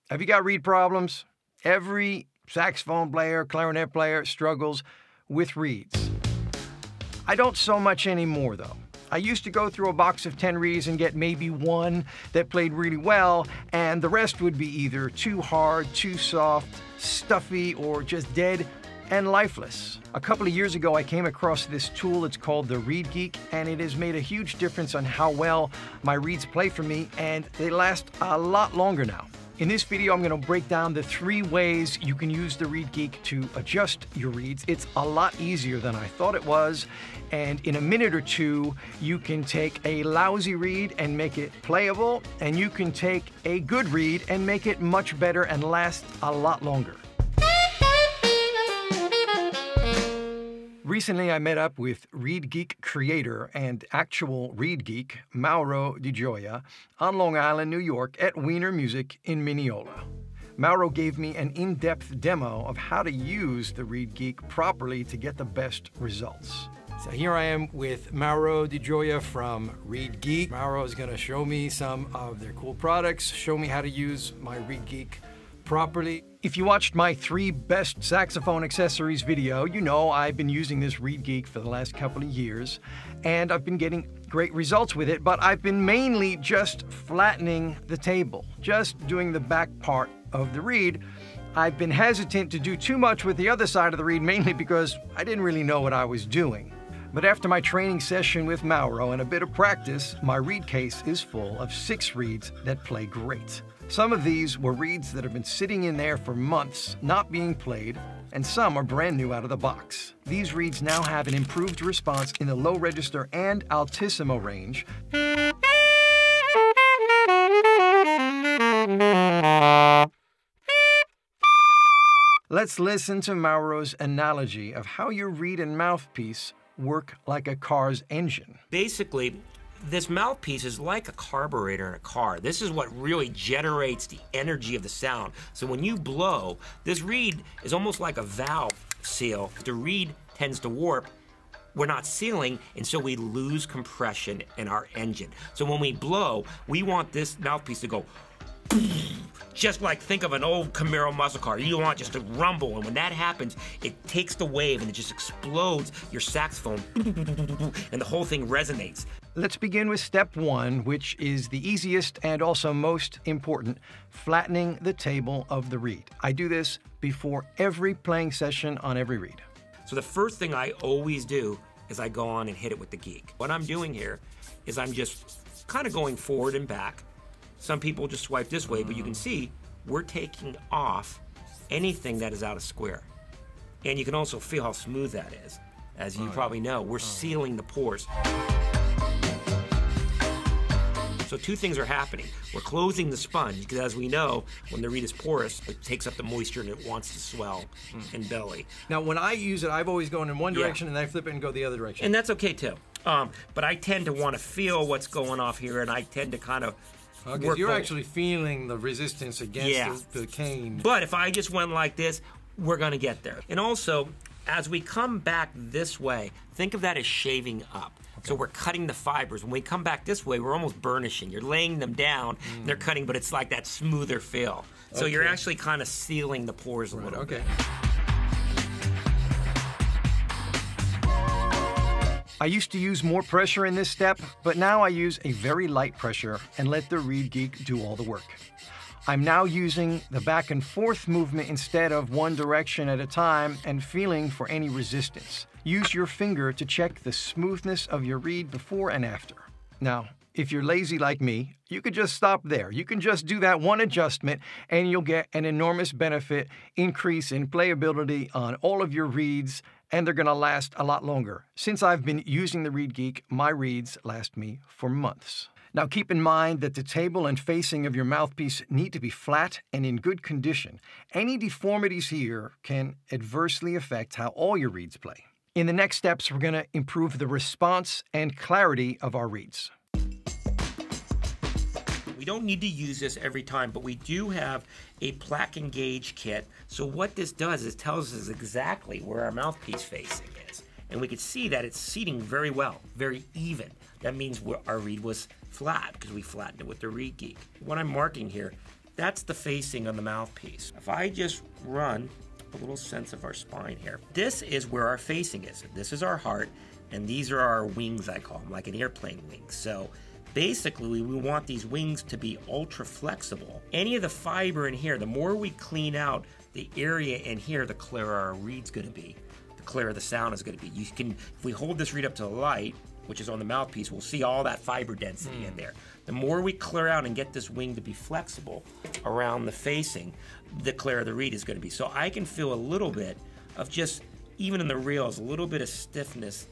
Have you got reed problems? Every saxophone player, clarinet player struggles with reeds. I don't so much anymore though. I used to go through a box of 10 reeds and get maybe one that played really well, and the rest would be either too hard, too soft, stuffy, or just dead and lifeless. A couple of years ago, I came across this tool. It's called the ReedGeek, and it has made a huge difference on how well my reeds play for me, and they last a lot longer now. In this video, I'm going to break down the 3 ways you can use the ReedGeek to adjust your reeds. It's a lot easier than I thought it was, and in a minute or two, you can take a lousy reed and make it playable, and you can take a good reed and make it much better and last a lot longer. Recently, I met up with ReedGeek creator and actual ReedGeek, Mauro Di Gioia, on Long Island, New York, at Wiener Music in Mineola. Mauro gave me an in-depth demo of how to use the ReedGeek properly to get the best results. So here I am with Mauro Di Gioia from ReedGeek. Mauro is going to show me some of their cool products, show me how to use my ReedGeek properly. If you watched my 3 best saxophone accessories video, you know I've been using this ReedGeek for the last couple of years, and I've been getting great results with it, but I've been mainly just flattening the table, just doing the back part of the reed. I've been hesitant to do too much with the other side of the reed, mainly because I didn't really know what I was doing. But after my training session with Mauro and a bit of practice, my reed case is full of 6 reeds that play great. Some of these were reeds that have been sitting in there for months, not being played, and some are brand new out of the box. These reeds now have an improved response in the low register and altissimo range. Let's listen to Mauro's analogy of how your reed and mouthpiece work like a car's engine. Basically, this mouthpiece is like a carburetor in a car. This is what really generates the energy of the sound. So when you blow, this reed is almost like a valve seal. The reed tends to warp. We're not sealing, and so we lose compression in our engine. So when we blow, we want this mouthpiece to go just like, think of an old Camaro muscle car. You want just to rumble, and when that happens, it takes the wave and it just explodes your saxophone, and the whole thing resonates. Let's begin with step 1, which is the easiest and also most important, flattening the table of the reed. I do this before every playing session on every reed. So the first thing I always do is I go on and hit it with the geek. What I'm doing here is I'm just kind of going forward and back. Some people just swipe this way, but you can see we're taking off anything that is out of square. And you can also feel how smooth that is. As you probably know, we're sealing the pores. So 2 things are happening. We're closing the sponge, because as we know, when the reed is porous, it takes up the moisture and it wants to swell and belly. Now, when I use it, I've always gone in one direction and then I flip it and go the other direction. And that's okay too. But I tend to want to feel what's going off here, and I tend to kind of because you're actually feeling the resistance against the cane. But if I just went like this, we're going to get there. And also, as we come back this way, think of that as shaving up. So we're cutting the fibers. When we come back this way, we're almost burnishing. You're laying them down, and they're cutting, but it's like that smoother feel. So you're actually kind of sealing the pores a little bit. I used to use more pressure in this step, but now I use a very light pressure and let the ReedGeek do all the work. I'm now using the back and forth movement instead of one direction at a time and feeling for any resistance. Use your finger to check the smoothness of your reed before and after. Now, if you're lazy like me, you could just stop there. You can just do that one adjustment and you'll get an enormous benefit increase in playability on all of your reeds, and they're going to last a lot longer. Since I've been using the ReedGeek, my reeds last me for months. Now keep in mind that the table and facing of your mouthpiece need to be flat and in good condition. Any deformities here can adversely affect how all your reeds play. In the next steps, we're going to improve the response and clarity of our reeds. We don't need to use this every time, but we do have a plaque and gauge kit. So what this does is tells us exactly where our mouthpiece facing is. And we can see that it's seating very well, very even. That means our reed was flat because we flattened it with the ReedGeek. What I'm marking here, That's the facing on the mouthpiece. If I just run a little sense of our spine here, this is where our facing is. This is our heart, and these are our wings, I call them, like an airplane wing. So basically, we want these wings to be ultra flexible. Any of the fiber in here, the more we clean out the area in here, the clearer our reed's gonna be, the clearer the sound is gonna be. You can, if we hold this reed up to the light, which is on the mouthpiece, we'll see all that fiber density in there. The more we clear out and get this wing to be flexible around the facing, the clearer the reed is gonna be. So I can feel a little bit of just, even in the reels, a little bit of stiffness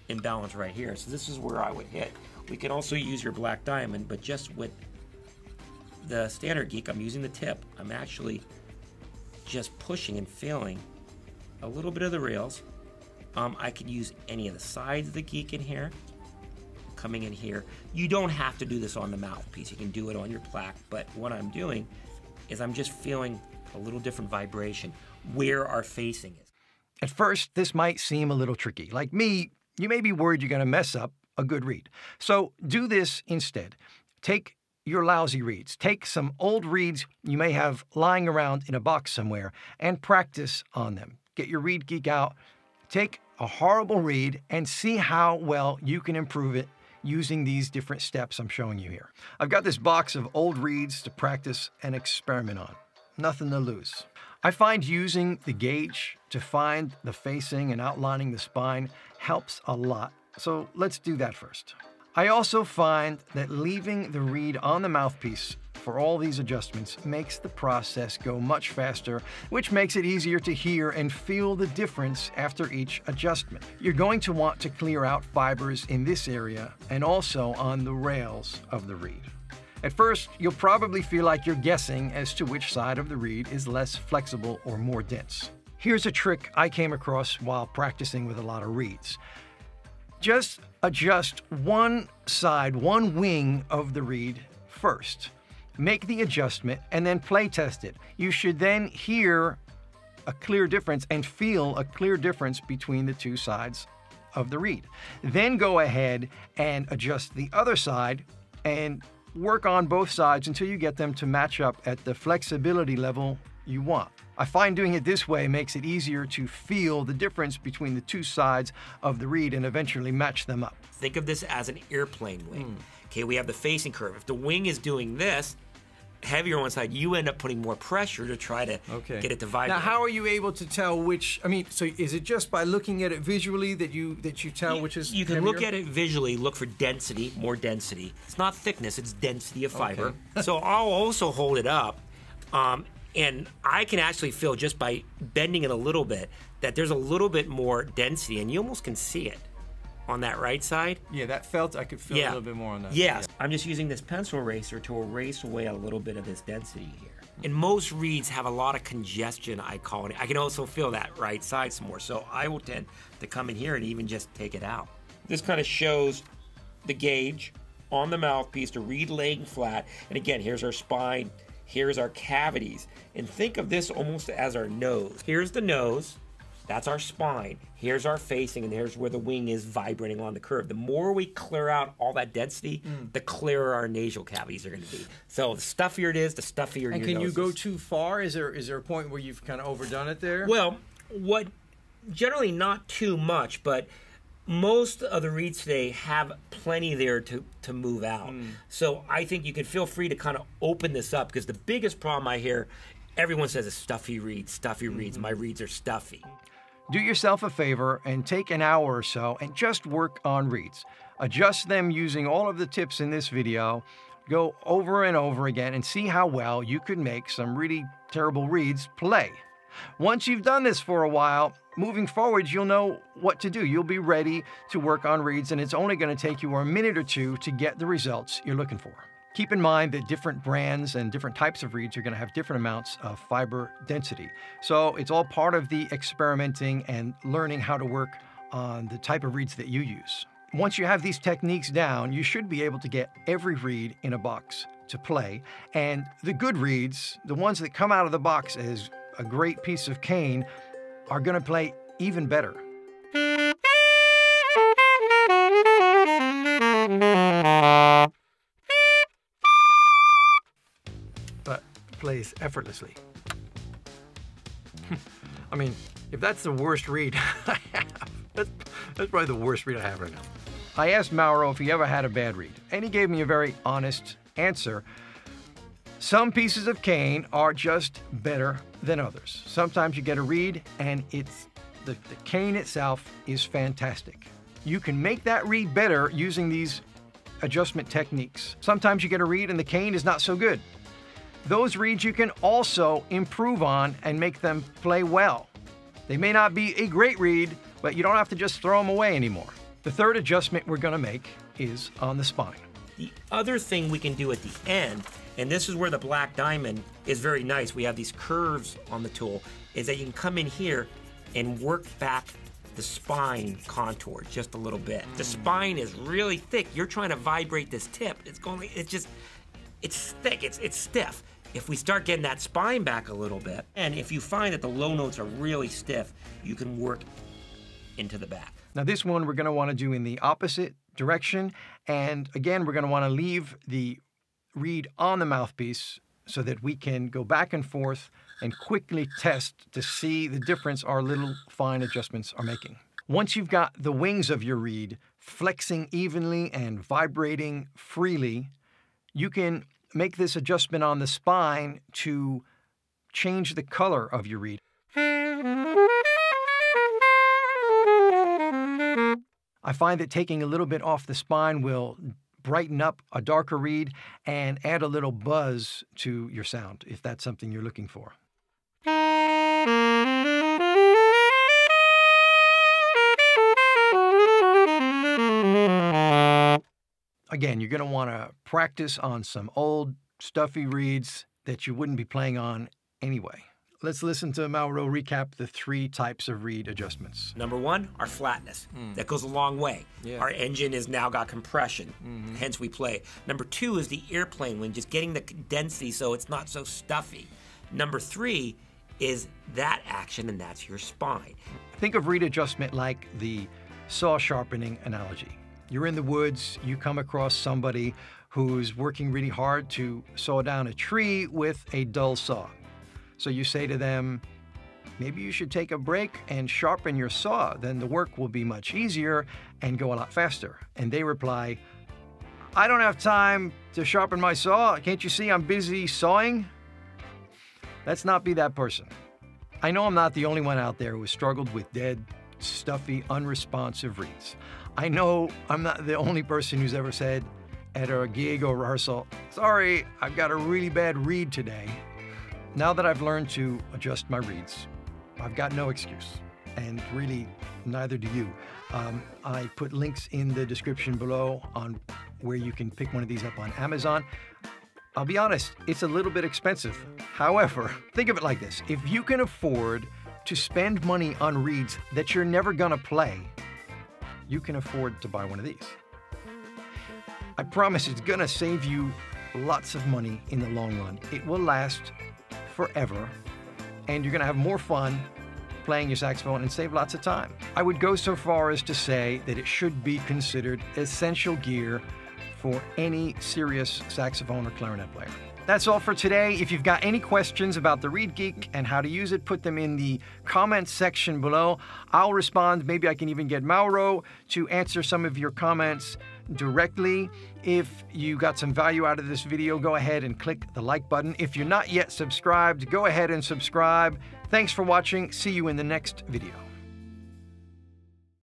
imbalance right here. So this is where I would hit. We can also use your black diamond, but just with the standard geek, I'm using the tip. I'm actually just pushing and feeling a little bit of the rails. I could use any of the sides of the geek in here, coming in here. You don't have to do this on the mouthpiece. You can do it on your plaque, but what I'm doing is I'm just feeling a little different vibration where our facing is. At first, this might seem a little tricky. Like me, you may be worried you're going to mess up a good reed. So do this instead. Take your lousy reeds. Take some old reeds you may have lying around in a box somewhere and practice on them. Get your ReedGeek out. Take a horrible reed and see how well you can improve it using these different steps I'm showing you here. I've got this box of old reeds to practice and experiment on. Nothing to lose. I find using the gauge to find the facing and outlining the spine helps a lot. So let's do that first. I also find that leaving the reed on the mouthpiece for all these adjustments makes the process go much faster, which makes it easier to hear and feel the difference after each adjustment. You're going to want to clear out fibers in this area and also on the rails of the reed. At first, you'll probably feel like you're guessing as to which side of the reed is less flexible or more dense. Here's a trick I came across while practicing with a lot of reeds. Just adjust one side, one wing of the reed first. Make the adjustment and then play test it. You should then hear a clear difference and feel a clear difference between the two sides of the reed. Then go ahead and adjust the other side and work on both sides until you get them to match up at the flexibility level you want. I find doing it this way makes it easier to feel the difference between the two sides of the reed and eventually match them up. Think of this as an airplane wing. Okay, we have the facing curve. If the wing is doing this, heavier on one side, you end up putting more pressure to try to get it to vibrate. Now, how are you able to tell which? I mean, so is it just by looking at it visually that you tell which is? You can heavier? look at it visually, look for density, more density. It's not thickness; it's density of fiber. So I'll also hold it up, and I can actually feel just by bending it a little bit that there's a little bit more density, and you almost can see it on that right side. Yeah, that felt I could feel a little bit more on that. Yes. I'm just using this pencil eraser to erase away a little bit of this density here. And most reeds have a lot of congestion, I call it. I can also feel that right side some more. So I will tend to come in here and even just take it out. This kind of shows the gauge on the mouthpiece, the reed laying flat. And again, here's our spine, here's our cavities. And think of this almost as our nose. Here's the nose. That's our spine. Here's our facing, and here's where the wing is vibrating on the curve. The more we clear out all that density, the clearer our nasal cavities are going to be. So the stuffier it is, the stuffier your nose is. And can you go too far? Is there a point where you've kind of overdone it there? Well, generally not too much, but most of the reeds today have plenty there to move out. So I think you can feel free to kind of open this up, because the biggest problem I hear, everyone says it's stuffy reeds, stuffy reeds. My reeds are stuffy. Do yourself a favor and take an hour or so and just work on reeds. Adjust them using all of the tips in this video. Go over and over again and see how well you could make some really terrible reeds play. Once you've done this for a while, moving forward, you'll know what to do. You'll be ready to work on reeds, and it's only going to take you a minute or two to get the results you're looking for. Keep in mind that different brands and different types of reeds are going to have different amounts of fiber density. So it's all part of the experimenting and learning how to work on the type of reeds that you use. Once you have these techniques down, you should be able to get every reed in a box to play. And the good reeds, the ones that come out of the box as a great piece of cane, are going to play even better. plays effortlessly. I mean, if that's the worst reed I have, that's probably the worst reed I have right now. I asked Mauro if he ever had a bad reed, and he gave me a very honest answer. Some pieces of cane are just better than others. Sometimes you get a reed and the cane itself is fantastic. You can make that reed better using these adjustment techniques. Sometimes you get a reed and the cane is not so good. Those reeds you can also improve on and make them play well. They may not be a great reed, but you don't have to just throw them away anymore. The third adjustment we're going to make is on the spine. The other thing we can do at the end, and this is where the black diamond is very nice, we have these curves on the tool, is that you can come in here and work back the spine contour just a little bit. The spine is really thick. You're trying to vibrate this tip. It's thick, it's stiff. If we start getting that spine back a little bit, and if you find that the low notes are really stiff, you can work into the back. Now this one we're going to want to do in the opposite direction, and again we're going to want to leave the reed on the mouthpiece so that we can go back and forth and quickly test to see the difference our little fine adjustments are making. Once you've got the wings of your reed flexing evenly and vibrating freely, you can make this adjustment on the spine to change the color of your reed. I find that taking a little bit off the spine will brighten up a darker reed and add a little buzz to your sound, if that's something you're looking for. Again, you're going to want to practice on some old, stuffy reeds that you wouldn't be playing on anyway. Let's listen to Mauro recap the 3 types of reed adjustments. Number 1, our flatness. That goes a long way. Yeah. Our engine has now got compression, hence we play. Number 2 is the airplane wind, just getting the density so it's not so stuffy. Number 3 is that action, and that's your spine. Think of reed adjustment like the saw sharpening analogy. You're in the woods, you come across somebody who's working really hard to saw down a tree with a dull saw. So you say to them, maybe you should take a break and sharpen your saw, then the work will be much easier and go a lot faster. And they reply, I don't have time to sharpen my saw. Can't you see I'm busy sawing? Let's not be that person. I know I'm not the only one out there who has struggled with dead, stuffy, unresponsive reeds. I know I'm not the only person who's ever said at a gig or rehearsal, sorry, I've got a really bad reed today. Now that I've learned to adjust my reeds, I've got no excuse, and really neither do you. I put links in the description below on where you can pick one of these up on Amazon. I'll be honest, it's a little bit expensive. However, think of it like this. If you can afford to spend money on reeds that you're never gonna play, you can afford to buy one of these. I promise it's gonna save you lots of money in the long run. It will last forever, and you're gonna have more fun playing your saxophone and save lots of time. I would go so far as to say that it should be considered essential gear for any serious saxophone or clarinet player. That's all for today. If you've got any questions about the ReedGeek and how to use it, put them in the comments section below. I'll respond. Maybe I can even get Mauro to answer some of your comments directly. If you got some value out of this video, go ahead and click the like button. If you're not yet subscribed, go ahead and subscribe. Thanks for watching. See you in the next video.